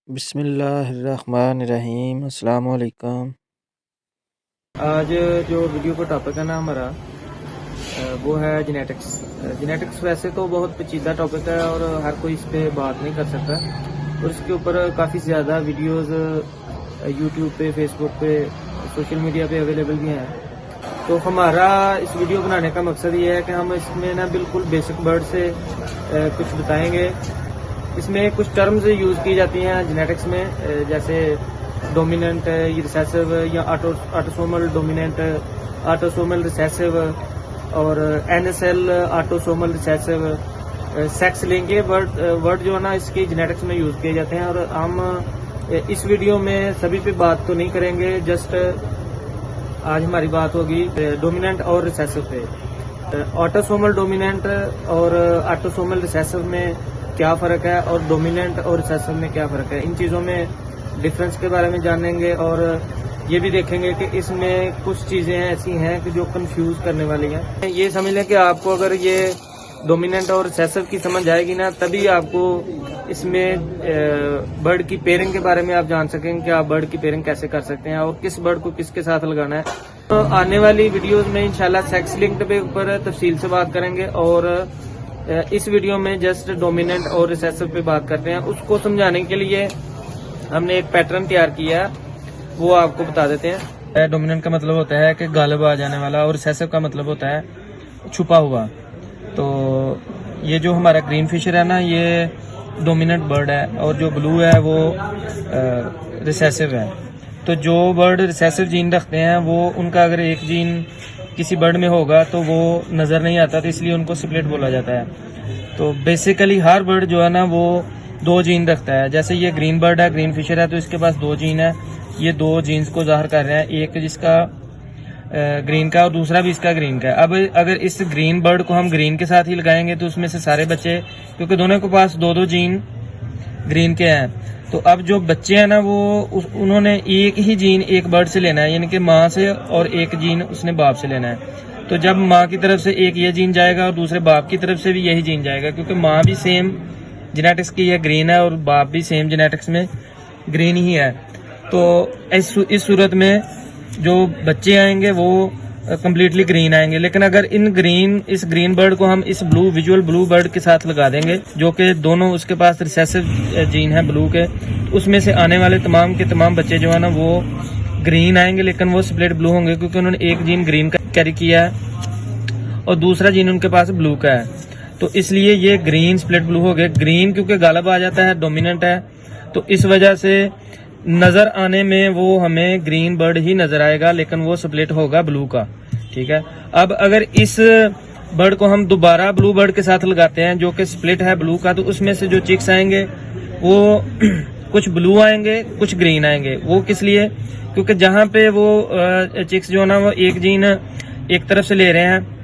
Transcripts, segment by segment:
बिस्मिल्लाहिर्रहमानिर्रहीम। अस्सलाम वालेकुम। आज जो वीडियो का टॉपिक है ना हमारा वो है जेनेटिक्स। जेनेटिक्स वैसे तो बहुत पेचीदा टॉपिक है और हर कोई इस पे बात नहीं कर सकता, और इसके ऊपर काफ़ी ज़्यादा वीडियोस यूट्यूब पे, फेसबुक पे, सोशल मीडिया पे अवेलेबल भी हैं। तो हमारा इस वीडियो बनाने का मकसद ये है कि हम इसमें ना बिल्कुल बेसिक वर्ड से कुछ बताएंगे। इसमें कुछ टर्म्स यूज़ की जाती हैं जेनेटिक्स में, जैसे डोमिनेंट, रिसेसिव या ऑटोसोमल डोमिनेंट, ऑटोसोमल रिसेसिव और NSL autosomal recessive, sex link. ये वर्ड जो है ना इसकी जेनेटिक्स में यूज़ किए जाते हैं, और हम इस वीडियो में सभी पे बात तो नहीं करेंगे। जस्ट आज हमारी बात होगी डोमिनेंट और रिसेसिव पे। ऑटोसोमल डोमिनेंट और ऑटोसोमल रिसेसिव में क्या फ़र्क है, और डोमिनेंट और रिसेसिव में क्या फ़र्क है, इन चीज़ों में डिफरेंस के बारे में जानेंगे। और ये भी देखेंगे कि इसमें कुछ चीज़ें ऐसी हैं कि जो कंफ्यूज करने वाली हैं। ये समझ लें कि आपको अगर ये डोमिनेंट और रिसेसिव की समझ आएगी ना, तभी आपको इसमें बर्ड की पेयरिंग के बारे में आप जान सकेंगे कि आप बर्ड की पेयरिंग कैसे कर सकते हैं और किस बर्ड को किसके साथ लगाना है। तो आने वाली वीडियोस में इंशाल्लाह सेक्स लिंक्ड पे ऊपर तफसील से बात करेंगे, और इस वीडियो में जस्ट डोमिनेंट और रिसेसिव पे बात करते हैं। उसको समझाने के लिए हमने एक पैटर्न तैयार किया है, वो आपको बता देते हैं। डोमिनेंट का मतलब होता है कि गालिब आ जाने वाला, और रिसेसिव का मतलब होता है छुपा हुआ। तो ये जो हमारा ग्रीन फिशर है ना, ये डोमिनेंट बर्ड है, और जो ब्लू है वो रिसेसिव है। तो जो बर्ड रिसेसिव जीन रखते हैं वो, उनका अगर एक जीन किसी बर्ड में होगा तो वो नज़र नहीं आता, तो इसलिए उनको स्प्लिट बोला जाता है। तो बेसिकली हर बर्ड जो है ना वो दो जीन रखता है। जैसे ये ग्रीन बर्ड है, ग्रीन फिशर है, तो इसके पास दो जीन है। ये दो जीन्स को जाहिर कर रहे हैं, एक जिसका ग्रीन का और दूसरा भी इसका ग्रीन का है। अब अगर इस ग्रीन बर्ड को हम ग्रीन के साथ ही लगाएंगे तो उसमें से सारे बच्चे, क्योंकि दोनों के पास दो दो जीन ग्रीन के हैं, तो अब जो बच्चे हैं ना वो उन्होंने एक ही जीन एक बर्ड से लेना है, यानी कि माँ से, और एक जीन उसने बाप से लेना है। तो जब माँ की तरफ से एक ये जीन जाएगा और दूसरे बाप की तरफ से भी यही जीन जाएगा, क्योंकि माँ भी सेम जेनेटिक्स की है, ग्रीन है, और बाप भी सेम जेनेटिक्स में ग्रीन ही है। तो इस सूरत में जो बच्चे आएंगे वो कम्प्लीटली ग्रीन आएंगे। लेकिन अगर इस ग्रीन बर्ड को हम इस विजुअल ब्लू बर्ड के साथ लगा देंगे, जो कि दोनों उसके पास रिसेसिव जीन है ब्लू के, तो उसमें से आने वाले तमाम के तमाम बच्चे जो है ना वो ग्रीन आएंगे, लेकिन वो स्प्लिट ब्लू होंगे, क्योंकि उन्होंने एक जीन ग्रीन का कैरी किया है और दूसरा जीन उनके पास ब्लू का है। तो इसलिए ये ग्रीन स्प्लिट ब्लू हो गए। ग्रीन क्योंकि गालिब आ जाता है, डोमिनेंट है, तो इस वजह से नजर आने में वो हमें ग्रीन बर्ड ही नजर आएगा, लेकिन वो स्प्लिट होगा ब्लू का। ठीक है। अब अगर इस बर्ड को हम दोबारा ब्लू बर्ड के साथ लगाते हैं जो कि स्प्लिट है ब्लू का, तो उसमें से जो चिक्स आएंगे वो कुछ ब्लू आएंगे, कुछ ग्रीन आएंगे। वो किस लिए? क्योंकि जहां पे वो चिक्स जो ना वो एक जीन एक तरफ से ले रहे हैं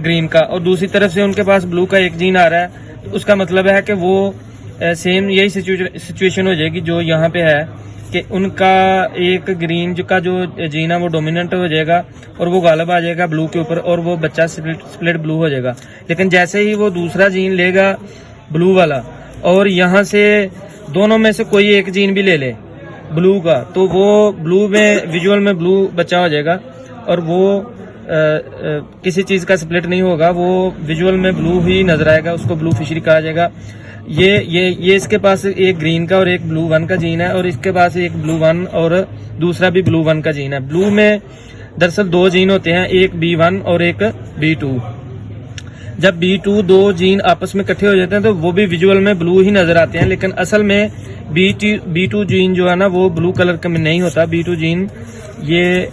ग्रीन का, और दूसरी तरफ से उनके पास ब्लू का एक जीन आ रहा है, तो उसका मतलब है कि वो सेम यही सिचुएशन हो जाएगी जो यहाँ पे है, कि उनका एक ग्रीन का जो जीन है वो डोमिनेंट हो जाएगा और वो गालिब आ जाएगा ब्लू के ऊपर, और वो बच्चा स्प्लिट ब्लू हो जाएगा। लेकिन जैसे ही वो दूसरा जीन लेगा ब्लू वाला, और यहाँ से दोनों में से कोई एक जीन भी ले ले ब्लू का, तो वो ब्लू में विजुअल में ब्लू बच्चा हो जाएगा, और वो किसी चीज़ का स्प्लिट नहीं होगा, वो विजुअल में ब्लू ही नजर आएगा, उसको ब्लू फिशरी कहा जाएगा। ये इसके पास एक ग्रीन का और एक ब्लू वन का जीन है, और इसके पास एक ब्लू वन और दूसरा भी ब्लू वन का जीन है। ब्लू में दरअसल दो जीन होते हैं, एक B1 और एक B2। जब B2 दो जीन आपस में इकट्ठे हो जाते हैं तो वो भी विजुअल में ब्लू ही नजर आते हैं, लेकिन असल में B2 जीन जो है ना वो ब्लू कलर का में नहीं होता। B2 जीन ये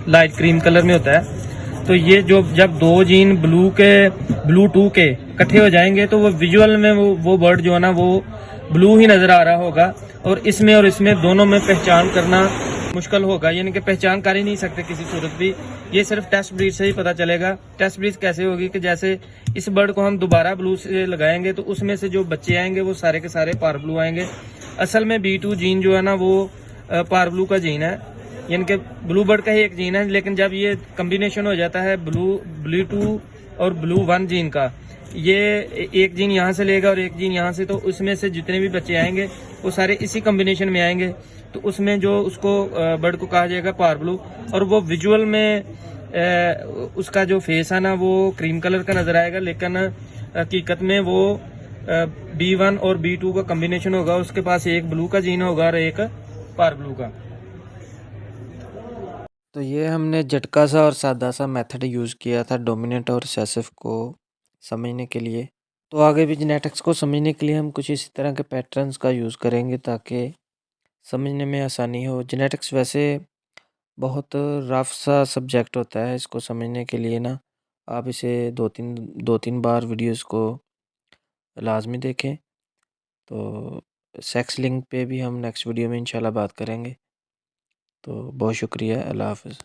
लाइट क्रीम कलर में होता है। तो ये जब दो जीन ब्लू 2 के इकट्ठे हो जाएंगे तो वो विजुअल में वो बर्ड जो है ना वो ब्लू ही नजर आ रहा होगा, और इसमें दोनों में पहचान करना मुश्किल होगा, यानी कि पहचान कर ही नहीं सकते किसी सूरत भी। ये सिर्फ टेस्ट ब्रीड से ही पता चलेगा। टेस्ट ब्रीड कैसे होगी कि जैसे इस बर्ड को हम दोबारा ब्लू से लगाएंगे तो उसमें से जो बच्चे आएंगे वो सारे के सारे पार ब्लू आएंगे। असल में B2 जीन जो है ना वो पार ब्लू का जीन है, यानी कि ब्लू बर्ड का ही एक जीन है, लेकिन जब ये कम्बिनेशन हो जाता है ब्लू 2 और ब्लू 1 जीन का, ये एक जीन यहाँ से लेगा और एक जीन यहाँ से, तो उसमें से जितने भी बच्चे आएंगे वो सारे इसी कॉम्बिनेशन में आएंगे। तो उसमें जो उसको बर्ड को कहा जाएगा पार ब्लू, और वो विजुअल में उसका जो फेस है ना वो क्रीम कलर का नजर आएगा, लेकिन हकीकत में वो B1 और B2 का कॉम्बिनेशन होगा। उसके पास एक ब्लू का जीन होगा और एक पार ब्लू का। तो ये हमने झटका सा और सादा सा मेथड यूज़ किया था डोमिनेंट और रिसेसिव को समझने के लिए। तो आगे भी जेनेटिक्स को समझने के लिए हम कुछ इसी तरह के पैटर्न्स का यूज़ करेंगे ताकि समझने में आसानी हो। जेनेटिक्स वैसे बहुत रफ सा सब्जेक्ट होता है, इसको समझने के लिए ना आप इसे दो तीन बार वीडियोस को लाजमी देखें। तो सेक्स लिंक पे भी हम नेक्स्ट वीडियो में इंशाल्लाह बात करेंगे। तो बहुत शुक्रिया, अल्लाह हाफ़िज़।